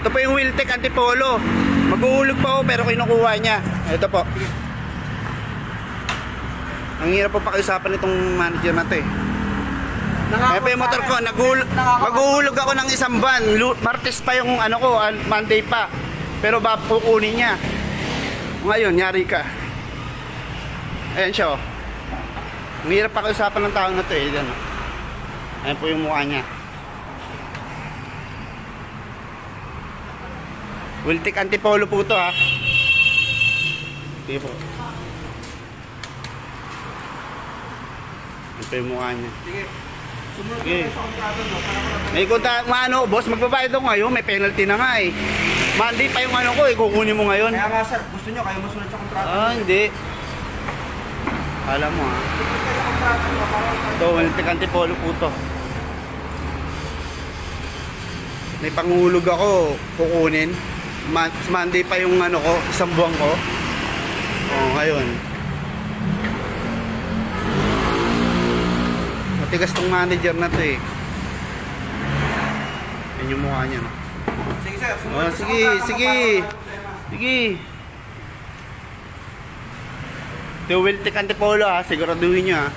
Ito po yung Wiltec Antipolo. Mag-uulog pa po pero kinukuha niya. Ito po. Ang hirap po pakiusapan itong manager na to eh. Kaya pa yung motor ko, mag-uulog ako ng isang van. Martes pa yung ano ko, Monday pa. Pero kukunin niya. Ngayon, yari ka. Ayan siya oh. Ang hirap pakiusapan ng tao na to eh. Ayan po yung mukha niya. Wiltec Antipolo po to ha. Sige po. Ayan po yung mukha niya. Sige. Sumunod Sige. na sa kontrata no. May konta, boss, magbabayad ako ngayon. May penalty na nga eh. Monday pa yung ano ko eh. Kukunin mo ngayon. Kaya nga sir, gusto nyo kayo masunod sa kontrata. Hindi. Alam mo ha. Sumunod kayo sa kontrata nyo para Ito, Wiltec Antipolo po to. May pangulog ako, kukunin. Monday pa yung ano ko, isang buwan ko. Ngayon. Matigas tong manager na to eh. Yan yung mukha niya. No? Sige sir, Sige, sumunod sa sige. kontrata para- Sige. Ito, Wiltec Antipolo ha, siguraduhin nyo ha.